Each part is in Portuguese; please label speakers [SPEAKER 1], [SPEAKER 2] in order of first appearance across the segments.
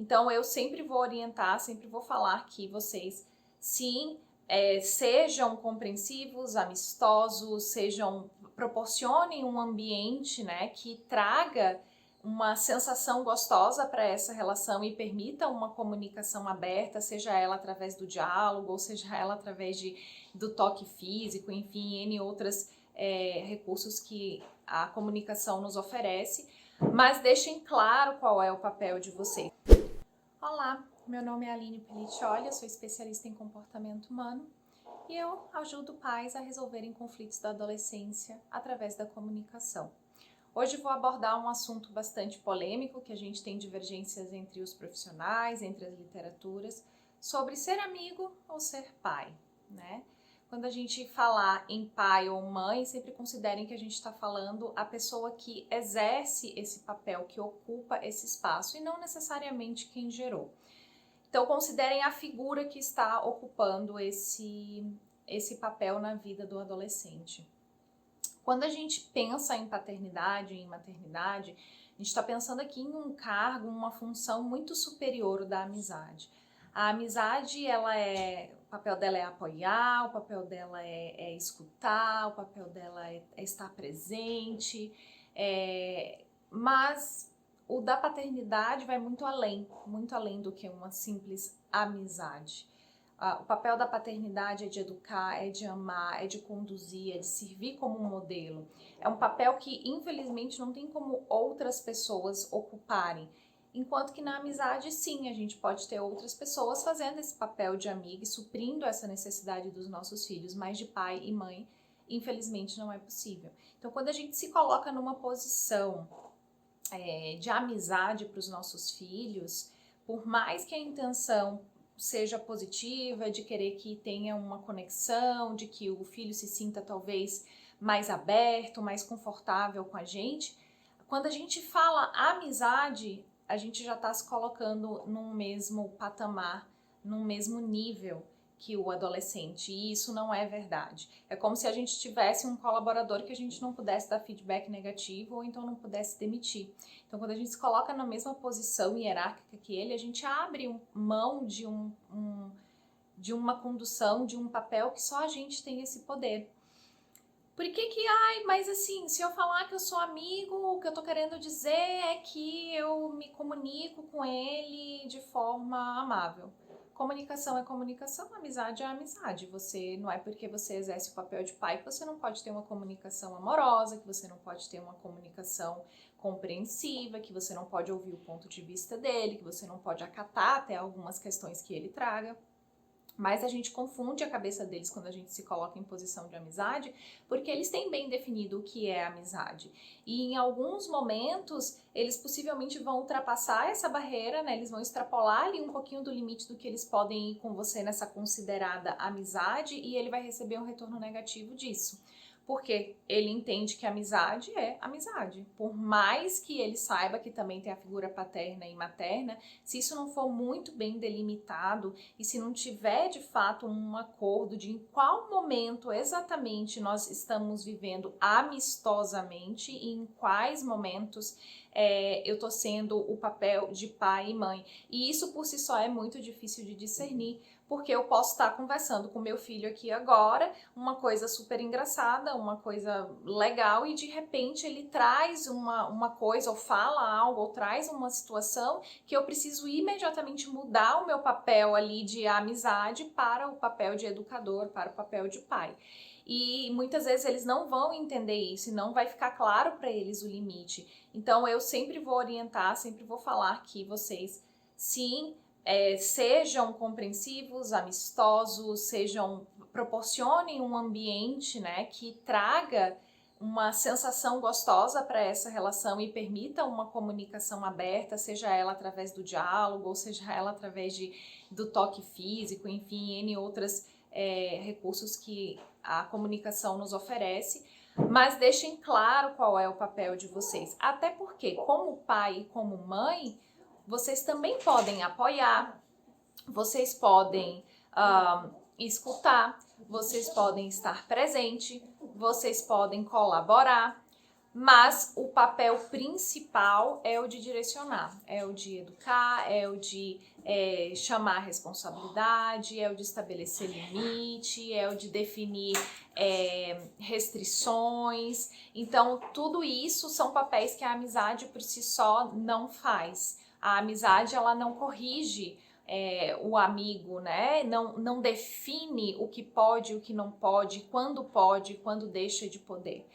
[SPEAKER 1] Então eu sempre vou orientar, sempre vou falar que vocês, sim, sejam compreensivos, amistosos, proporcionem um ambiente, né, que traga uma sensação gostosa para essa relação e permita uma comunicação aberta, seja ela através do diálogo, ou seja ela através do toque físico, enfim, N outros recursos que a comunicação nos oferece, mas deixem claro qual é o papel de vocês. Olá, meu nome é Aline Pelliccioli, eu sou especialista em comportamento humano e eu ajudo pais a resolverem conflitos da adolescência através da comunicação. Hoje vou abordar um assunto bastante polêmico, que a gente tem divergências entre os profissionais, entre as literaturas, sobre ser amigo ou ser pai, né? Quando a gente falar em pai ou mãe, sempre considerem que a gente está falando a pessoa que exerce esse papel, que ocupa esse espaço, e não necessariamente quem gerou. Então considerem a figura que está ocupando esse papel na vida do adolescente. Quando a gente pensa em paternidade, em maternidade, a gente está pensando aqui em um cargo, uma função muito superior da amizade. A amizade, o papel dela é apoiar, o papel dela é escutar, o papel dela é estar presente, mas o da paternidade vai muito além do que uma simples amizade. O papel da paternidade é de educar, é de amar, é de conduzir, é de servir como um modelo. É um papel que, infelizmente, não tem como outras pessoas ocuparem. Enquanto que na amizade, sim, a gente pode ter outras pessoas fazendo esse papel de amiga e suprindo essa necessidade dos nossos filhos, mas de pai e mãe, infelizmente, não é possível. Então, quando a gente se coloca numa posição de amizade para os nossos filhos, por mais que a intenção seja positiva, de querer que tenha uma conexão, de que o filho se sinta talvez mais aberto, mais confortável com a gente, quando a gente fala amizade, a gente já está se colocando num mesmo patamar, num mesmo nível que o adolescente, e isso não é verdade. É como se a gente tivesse um colaborador que a gente não pudesse dar feedback negativo ou então não pudesse demitir. Então, quando a gente se coloca na mesma posição hierárquica que ele, a gente abre mão de uma condução, de um papel que só a gente tem esse poder. Por mas assim, se eu falar que eu sou amigo, o que eu tô querendo dizer é que eu me comunico com ele de forma amável. Comunicação é comunicação, amizade é amizade. Você não é porque você exerce o papel de pai que você não pode ter uma comunicação amorosa, que você não pode ter uma comunicação compreensiva, que você não pode ouvir o ponto de vista dele, que você não pode acatar até algumas questões que ele traga. Mas a gente confunde a cabeça deles quando a gente se coloca em posição de amizade, porque eles têm bem definido o que é amizade. E em alguns momentos, eles possivelmente vão ultrapassar essa barreira, né? Eles vão extrapolar ali um pouquinho do limite do que eles podem ir com você nessa considerada amizade, e ele vai receber um retorno negativo disso. Porque ele entende que amizade é amizade. Por mais que ele saiba que também tem a figura paterna e materna, se isso não for muito bem delimitado e se não tiver de fato um acordo de em qual momento exatamente nós estamos vivendo amistosamente e em quais momentos eu estou sendo o papel de pai e mãe. E isso por si só é muito difícil de discernir, porque eu posso estar conversando com meu filho aqui agora, uma coisa super engraçada, uma coisa legal, e de repente ele traz uma coisa, ou fala algo, ou traz uma situação que eu preciso imediatamente mudar o meu papel ali de amizade para o papel de educador, para o papel de pai. E muitas vezes eles não vão entender isso e não vai ficar claro para eles o limite. Então eu sempre vou orientar, sempre vou falar que vocês, sim, sejam compreensivos, amistosos, proporcionem um ambiente, né, que traga uma sensação gostosa para essa relação e permita uma comunicação aberta, seja ela através do diálogo, ou seja ela através do toque físico, enfim, N outros recursos que a comunicação nos oferece, mas deixem claro qual é o papel de vocês. Até porque, como pai e como mãe, vocês também podem apoiar, vocês podem escutar, vocês podem estar presente, vocês podem colaborar, mas o papel principal é o de direcionar, é o de educar, é o de chamar a responsabilidade, é o de estabelecer limite, é o de definir restrições. Então, tudo isso são papéis que a amizade por si só não faz. A amizade, ela não corrige o amigo, né? Não define o que pode, o que não pode, quando deixa de poder.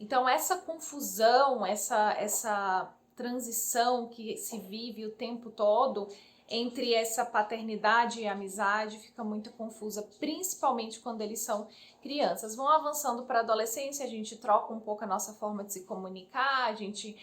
[SPEAKER 1] Então, essa confusão, essa transição que se vive o tempo todo entre essa paternidade e amizade fica muito confusa, principalmente quando eles são crianças. Vão avançando para a adolescência, a gente troca um pouco a nossa forma de se comunicar, a gente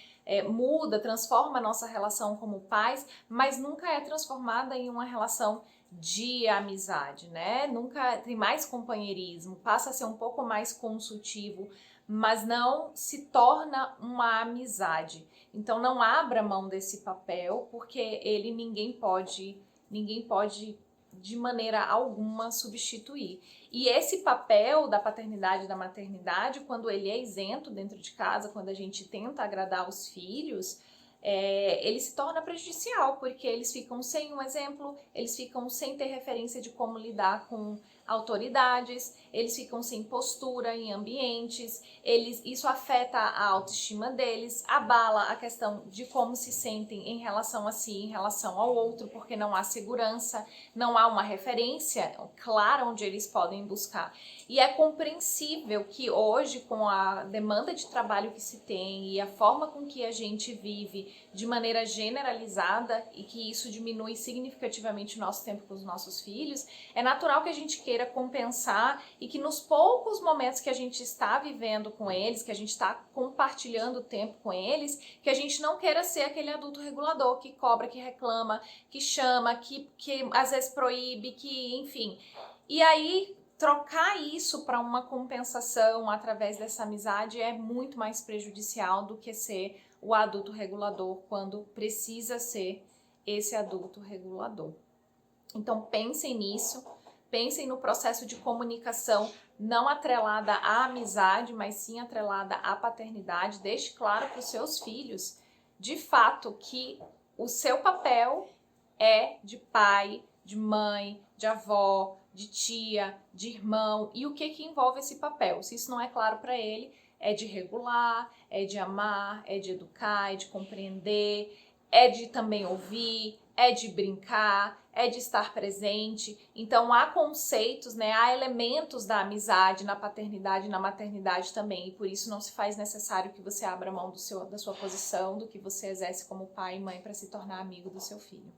[SPEAKER 1] muda, transforma a nossa relação como pais, mas nunca é transformada em uma relação de amizade, né? Nunca tem mais companheirismo, passa a ser um pouco mais consultivo, mas não se torna uma amizade. Então não abra mão desse papel, porque ele ninguém pode de maneira alguma substituir. E esse papel da paternidade e da maternidade, quando ele é isento dentro de casa, quando a gente tenta agradar os filhos, ele se torna prejudicial, porque eles ficam sem um exemplo, eles ficam sem ter referência de como lidar com autoridades, eles ficam sem postura em ambientes, isso afeta a autoestima deles, abala a questão de como se sentem em relação a si, em relação ao outro, porque não há segurança, não há uma referência clara onde eles podem buscar. E é compreensível que hoje, com a demanda de trabalho que se tem e a forma com que a gente vive de maneira generalizada e que isso diminui significativamente o nosso tempo com os nossos filhos, é natural que a gente queira compensar e que nos poucos momentos que a gente está vivendo com eles, que a gente está compartilhando tempo com eles, que a gente não queira ser aquele adulto regulador que cobra, que reclama, que chama, que às vezes proíbe, que enfim. E aí trocar isso para uma compensação através dessa amizade é muito mais prejudicial do que ser o adulto regulador quando precisa ser esse adulto regulador. Então pensem nisso, pensem no processo de comunicação não atrelada à amizade, mas sim atrelada à paternidade. Deixe claro para os seus filhos, de fato, que o seu papel é de pai, de mãe, de avó, de tia, de irmão, e o que envolve esse papel. Se isso não é claro para ele, é de regular, é de amar, é de educar, é de compreender, é de também ouvir, é de brincar, é de estar presente. Então há conceitos, né, há elementos da amizade na paternidade e na maternidade também, e por isso não se faz necessário que você abra mão da sua posição, do que você exerce como pai e mãe para se tornar amigo do seu filho.